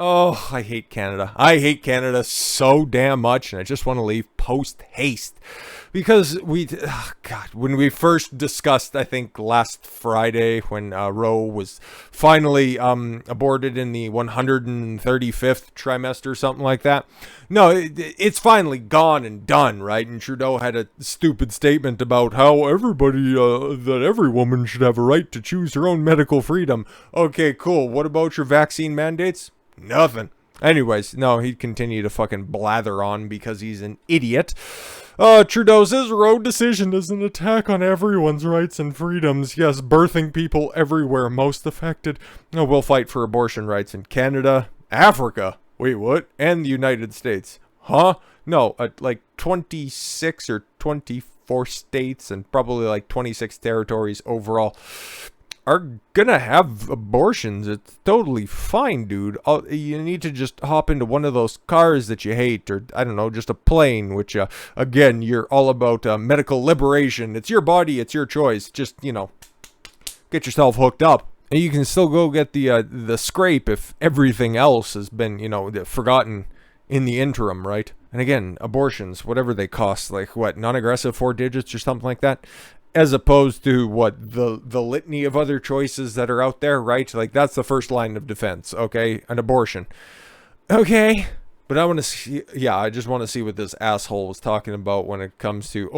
Oh, I hate Canada. I hate Canada so damn much, and I just want to leave post haste. Because God, when we first discussed, I think last Friday, when Roe was finally aborted in the 135th trimester, something like that. No, it's finally gone and done, right? And Trudeau had a stupid statement about how that every woman should have a right to choose her own medical freedom. Okay, cool. What about your vaccine mandates? Nothing. Anyways, no, he'd continue to fucking blather on because he's an idiot. Trudeau says Roe decision is an attack on everyone's rights and freedoms. Yes, birthing people everywhere most affected. Oh, we'll fight for abortion rights in Canada, Africa. Wait, what? And the United States. Huh? No, like 26 or 24 states and probably like 26 territories overall are gonna have abortions. It's totally fine, dude. You need to just hop into one of those cars that you hate, or I don't know, just a plane, which again, you're all about medical liberation. It's your body, it's your choice. Just, get yourself hooked up. And you can still go get the scrape if everything else has been, forgotten in the interim, right? And again, abortions, whatever they cost, like what, non-aggressive 4 digits or something like that, as opposed to what the litany of other choices that are out there, right? Like that's the first line of defense, okay? An abortion, okay? But I want to see, I just want to see what this asshole was talking about when it comes to,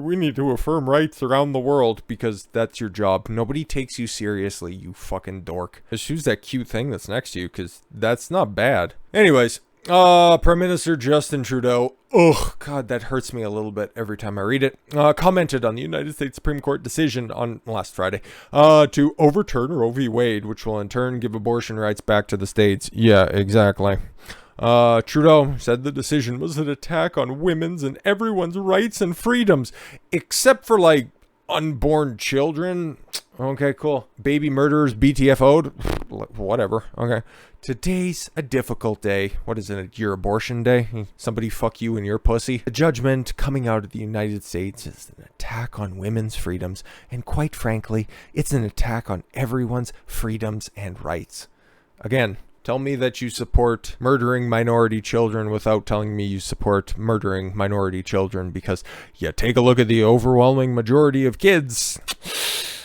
we need to affirm rights around the world because that's your job. Nobody takes you seriously, you fucking dork. Just choose that cute thing that's next to you because that's not bad. Anyways, Prime Minister Justin Trudeau, ugh, God, that hurts me a little bit every time I read it, commented on the United States Supreme Court decision on last Friday, to overturn Roe v. Wade, which will in turn give abortion rights back to the states. Yeah, exactly. Trudeau said the decision was an attack on women's and everyone's rights and freedoms, except for, like, unborn children. Okay, cool. Baby murderers BTFO'd. Whatever. Okay. Today's a difficult day. What is it? Your abortion day? Somebody fuck you in your pussy? The judgment coming out of the United States is an attack on women's freedoms. And quite frankly, it's an attack on everyone's freedoms and rights. Again, tell me that you support murdering minority children without telling me you support murdering minority children, because take a look at the overwhelming majority of kids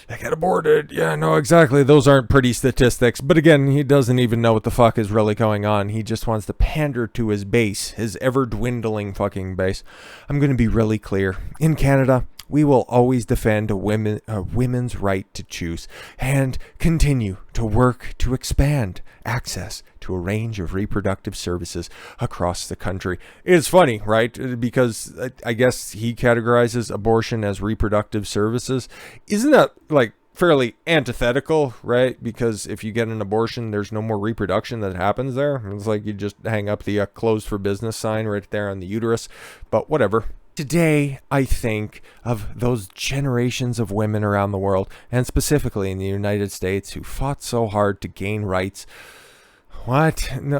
that get aborted. Yeah, no, exactly. Those aren't pretty statistics. But again, he doesn't even know what the fuck is really going on. He just wants to pander to his base, his ever-dwindling fucking base. I'm going to be really clear. In Canada, we will always defend a women's right to choose and continue to work to expand access to a range of reproductive services across the country. It's funny, right? Because I guess he categorizes abortion as reproductive services. Isn't that like fairly antithetical, right? Because if you get an abortion, there's no more reproduction that happens there. It's like you just hang up the closed for business sign right there on the uterus. But whatever. Today, I think of those generations of women around the world, and specifically in the United States, who fought so hard to gain rights. What? No,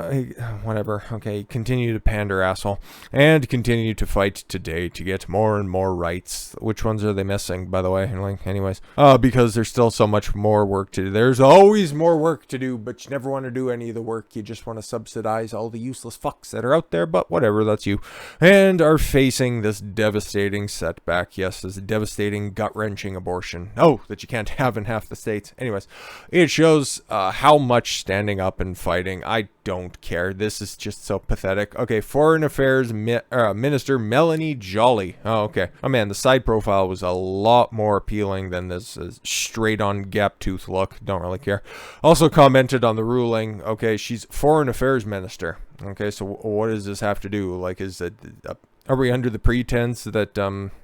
whatever. Okay, continue to pander, asshole. And continue to fight today to get more and more rights. Which ones are they missing, by the way? Anyways. Because there's still so much more work to do. There's always more work to do, but you never want to do any of the work. You just want to subsidize all the useless fucks that are out there, but whatever, that's you. And are facing this devastating setback. Yes, this devastating, gut-wrenching abortion. Oh, that you can't have in half the states. Anyways, it shows how much standing up and fighting. I don't care. This is just so pathetic. Okay, Foreign Affairs Minister Melanie Joly. Oh, okay. Oh man, the side profile was a lot more appealing than this straight-on gap-tooth look. Don't really care. Also commented on the ruling. Okay, she's Foreign Affairs Minister. Okay, so what does this have to do? Like, is it... Are we under the pretense that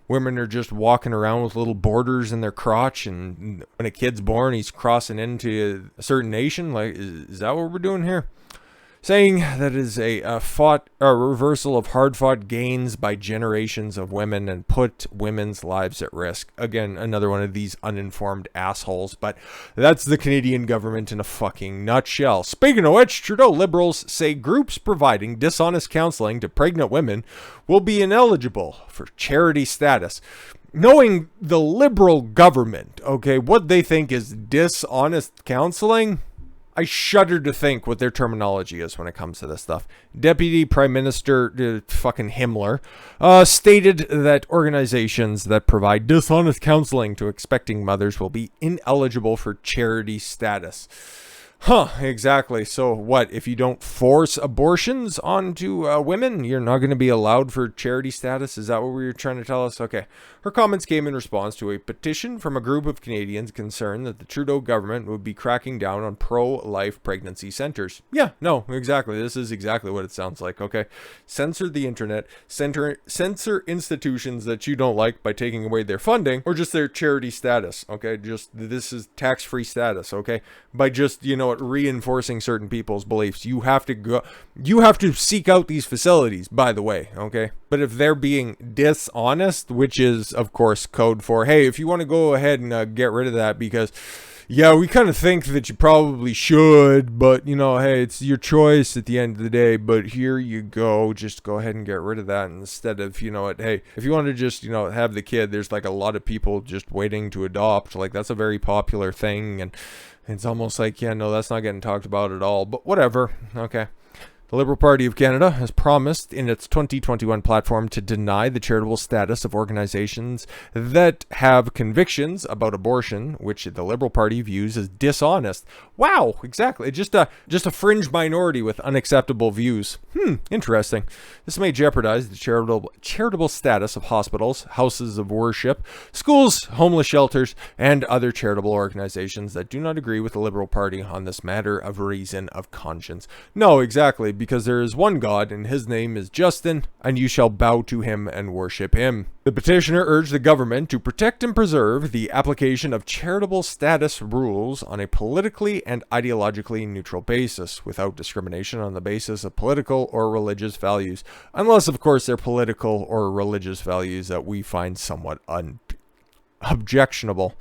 women are just walking around with little borders in their crotch, and when a kid's born, he's crossing into a certain nation? Like, is that what we're doing here? Saying that is a reversal of hard-fought gains by generations of women and put women's lives at risk. Again, another one of these uninformed assholes, but that's the Canadian government in a fucking nutshell. Speaking of which, Trudeau Liberals say groups providing dishonest counseling to pregnant women will be ineligible for charity status. Knowing the Liberal government, okay, what they think is dishonest counseling? I shudder to think what their terminology is when it comes to this stuff. Deputy Prime Minister fucking Himmler stated that organizations that provide dishonest counseling to expecting mothers will be ineligible for charity status. Huh, exactly. So what, if you don't force abortions onto women, you're not going to be allowed for charity status? Is that what we were trying to tell us? Okay. Her comments came in response to a petition from a group of Canadians concerned that the Trudeau government would be cracking down on pro-life pregnancy centers. Yeah, no, exactly. This is exactly what it sounds like, okay? Censor the internet, censor institutions that you don't like by taking away their funding or just their charity status, okay? Just, this is tax-free status, okay? By just, reinforcing certain people's beliefs. You have to seek out these facilities, by the way, okay? But if they're being dishonest, which is of course code for, hey, if you want to go ahead and get rid of that because we kind of think that you probably should, but hey, it's your choice at the end of the day, but here you go, just go ahead and get rid of that instead of, hey, if you want to just, have the kid, there's like a lot of people just waiting to adopt, like that's a very popular thing, and it's almost like, that's not getting talked about at all, but whatever, okay. The Liberal Party of Canada has promised in its 2021 platform to deny the charitable status of organizations that have convictions about abortion, which the Liberal Party views as dishonest. Wow, exactly. Just a fringe minority with unacceptable views. Interesting. This may jeopardize the charitable status of hospitals, houses of worship, schools, homeless shelters, and other charitable organizations that do not agree with the Liberal Party on this matter of reason of conscience. No, exactly. Because there is one God, and his name is Justin, and you shall bow to him and worship him. The petitioner urged the government to protect and preserve the application of charitable status rules on a politically and ideologically neutral basis, without discrimination on the basis of political or religious values, unless, of course, they're political or religious values that we find somewhat objectionable.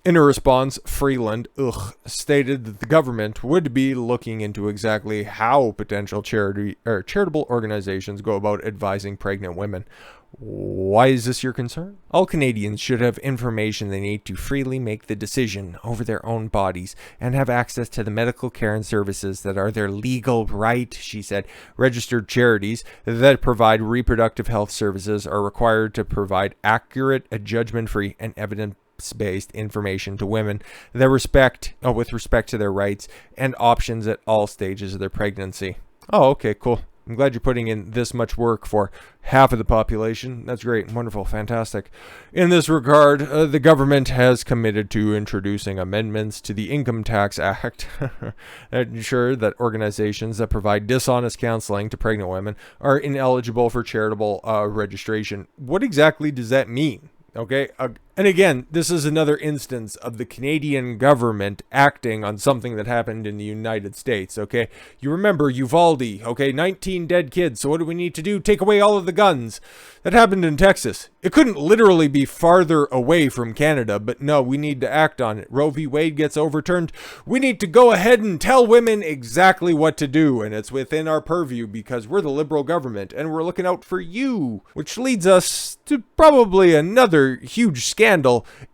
In a response, Freeland stated that the government would be looking into exactly how potential charitable organizations go about advising pregnant women. Why is this your concern? All Canadians should have information they need to freely make the decision over their own bodies and have access to the medical care and services that are their legal right, she said. Registered charities that provide reproductive health services are required to provide accurate, judgment-free, and evidence-based information to women that with respect to their rights and options at all stages of their pregnancy. Oh, okay, cool. I'm glad you're putting in this much work for half of the population. That's great, wonderful, fantastic. In this regard, the government has committed to introducing amendments to the Income Tax Act that ensure that organizations that provide dishonest counseling to pregnant women are ineligible for charitable registration. What exactly does that mean? Okay, and again, this is another instance of the Canadian government acting on something that happened in the United States, okay? You remember Uvalde, okay? 19 dead kids, so what do we need to do? Take away all of the guns. That happened in Texas. It couldn't literally be farther away from Canada, but no, we need to act on it. Roe V. Wade gets overturned. We need to go ahead and tell women exactly what to do, and it's within our purview because we're the Liberal government, and we're looking out for you, which leads us to probably another huge scandal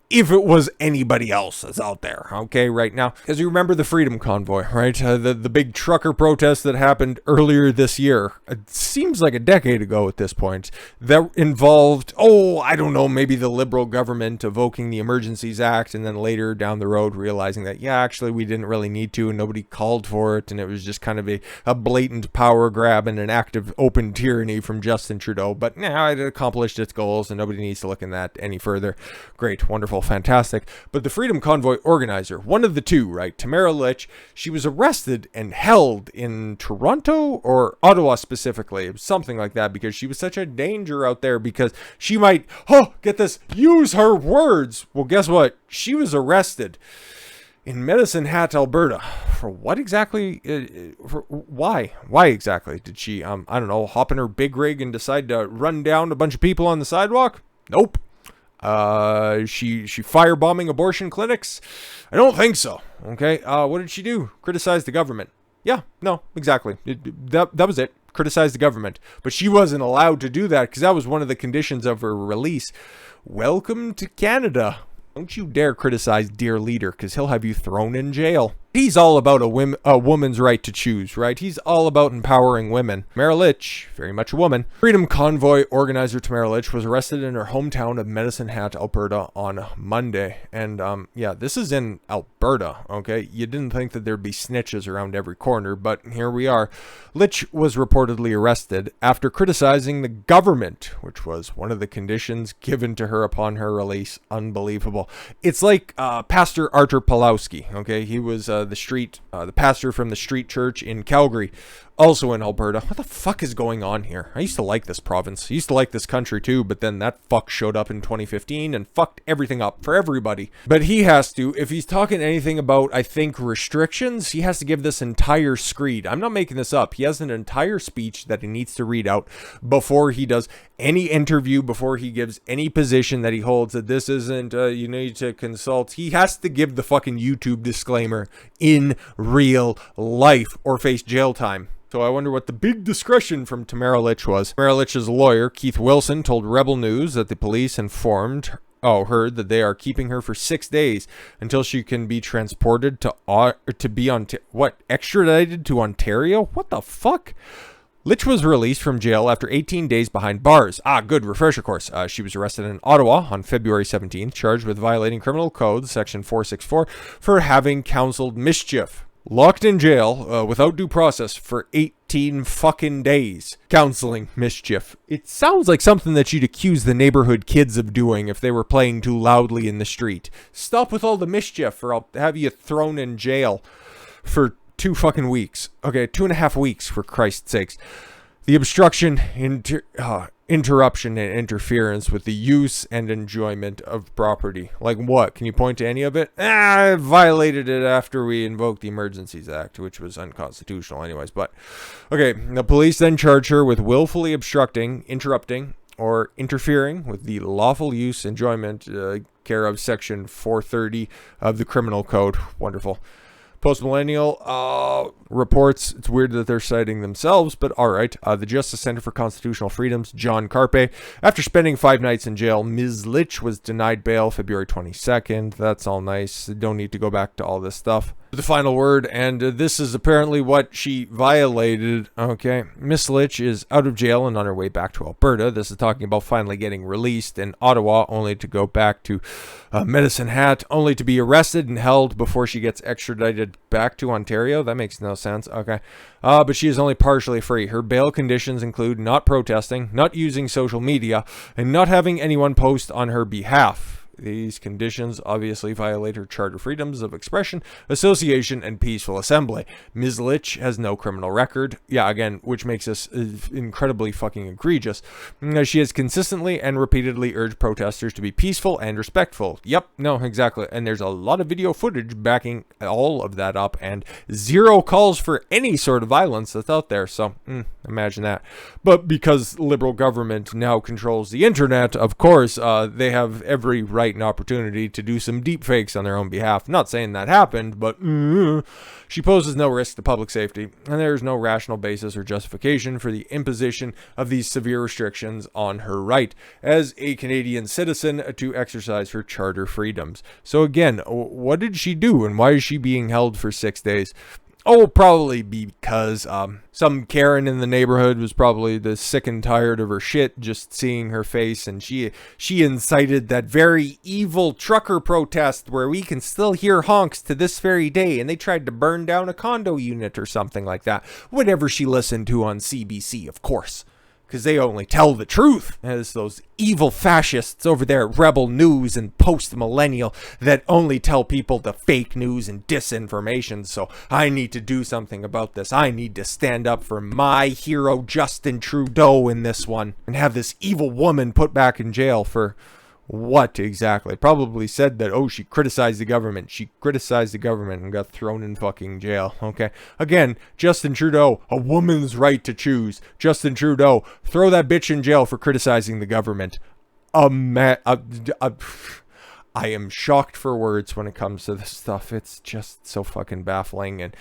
if it was anybody else that's out there, okay, right now. Because you remember the Freedom Convoy, right? The big trucker protest that happened earlier this year. It seems like a decade ago at this point. That involved, I don't know, maybe the Liberal government evoking the Emergencies Act and then later down the road realizing that, actually we didn't really need to and nobody called for it and it was just kind of a blatant power grab and an act of open tyranny from Justin Trudeau. But now it accomplished its goals and nobody needs to look in that any further. Great, wonderful, fantastic. But the Freedom Convoy organizer, one of the two, right, Tamara Lich, she was arrested and held in Toronto or Ottawa specifically, something like that, because she was such a danger out there because she might, get this, use her words. Well, guess what? She was arrested in Medicine Hat, Alberta. For what exactly? Why? Why exactly? Did she, I don't know, hop in her big rig and decide to run down a bunch of people on the sidewalk? Nope. She firebombing abortion clinics? I don't think so. Okay. What did she do? Criticize the government. Yeah, no, exactly. That was it. Criticize the government. But she wasn't allowed to do that because that was one of the conditions of her release. Welcome to Canada. Don't you dare criticize dear leader because he'll have you thrown in jail. He's all about a woman's right to choose, right? He's all about empowering women. Tamara Lich, very much a woman. Freedom Convoy organizer Tamara Lich was arrested in her hometown of Medicine Hat, Alberta on Monday. And yeah, this is in Alberta, okay? You didn't think that there'd be snitches around every corner, but here we are. Lich was reportedly arrested after criticizing the government, which was one of the conditions given to her upon her release. Unbelievable. It's like Pastor Artur Pawlowski, okay? He was the pastor from the street church in Calgary, also in Alberta. What the fuck is going on here? I used to like this province. I used to like this country too, but then that fuck showed up in 2015 and fucked everything up for everybody. But he has to, if he's talking anything about, I think, restrictions, he has to give this entire screed. I'm not making this up. He has an entire speech that he needs to read out before he does any interview, before he gives any position that he holds, that this isn't, you need to consult. He has to give the fucking YouTube disclaimer in real life or face jail time. So I wonder what the big discretion from Tamara Lich was. Tamara Lich's lawyer, Keith Wilson, told Rebel News that the police informed her that they are keeping her for 6 days until she can be transported to be extradited to Ontario? What the fuck? Lich was released from jail after 18 days behind bars. Good refresher course. She was arrested in Ottawa on February 17th, charged with violating Criminal Code Section 464 for having counseled mischief. Locked in jail without due process for 18 fucking days. Counseling mischief. It sounds like something that you'd accuse the neighborhood kids of doing if they were playing too loudly in the street. Stop with all the mischief or I'll have you thrown in jail for 2 fucking weeks. Okay, 2.5 weeks for Christ's sakes. The obstruction, interruption, and interference with the use and enjoyment of property. Like what? Can you point to any of it? I violated it after we invoked the Emergencies Act, which was unconstitutional anyways. But, okay, the police then charge her with willfully obstructing, interrupting, or interfering with the lawful use, enjoyment, care of Section 430 of the Criminal Code. Wonderful. Post-Millennial reports, it's weird that they're citing themselves, but all right. The Justice Center for Constitutional Freedoms, John Carpe. After spending 5 nights in jail, Ms. Lich was denied bail February 22nd. That's all nice. Don't need to go back to all this stuff. The final word, and this is apparently what she violated. Okay, Miss Lich is out of jail and on her way back to Alberta. This is talking about finally getting released in Ottawa, only to go back to Medicine Hat, only to be arrested and held before she gets extradited back to Ontario. That makes no sense. Okay, but she is only partially free. Her bail conditions include not protesting, not using social media, and not having anyone post on her behalf. These conditions obviously violate her charter freedoms of expression, association, and peaceful assembly. Ms. Lich has no criminal record. Yeah, again, which makes this incredibly fucking egregious. She has consistently and repeatedly urged protesters to be peaceful and respectful. Yep, no, exactly. And there's a lot of video footage backing all of that up, and 0 calls for any sort of violence that's out there. So, imagine that. But because liberal government now controls the internet, of course, they have every right and opportunity to do some deep fakes on their own behalf. Not saying that happened, but she poses no risk to public safety, and there is no rational basis or justification for the imposition of these severe restrictions on her right as a Canadian citizen to exercise her charter freedoms. So again, what did she do, and why is she being held for 6 days? Oh, probably because some Karen in the neighborhood was probably sick and tired of her shit, just seeing her face, and she incited that very evil trucker protest where we can still hear honks to this very day, and they tried to burn down a condo unit or something like that. Whatever she listened to on CBC, of course. Because they only tell the truth, as those evil fascists over there at Rebel News and Post-Millennial that only tell people the fake news and disinformation. So I need to do something about this. I need to stand up for my hero Justin Trudeau in this one and have this evil woman put back in jail for what exactly? Probably said that, she criticized the government. She criticized the government and got thrown in fucking jail. Okay. Again, Justin Trudeau, a woman's right to choose. Justin Trudeau, throw that bitch in jail for criticizing the government. I am shocked for words when it comes to this stuff. It's just so fucking baffling. And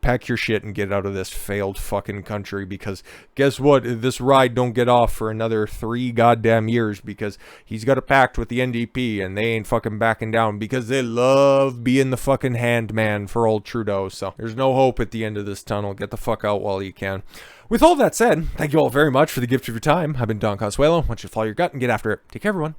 pack your shit and get out of this failed fucking country, because guess what? This ride don't get off for another 3 goddamn years, because he's got a pact with the NDP and they ain't fucking backing down because they love being the fucking hand man for old Trudeau. So there's no hope at the end of this tunnel. Get the fuck out while you can. With all that said, thank you all very much for the gift of your time. I've been Don Consuelo. I want you to follow your gut and get after it. Take care, everyone.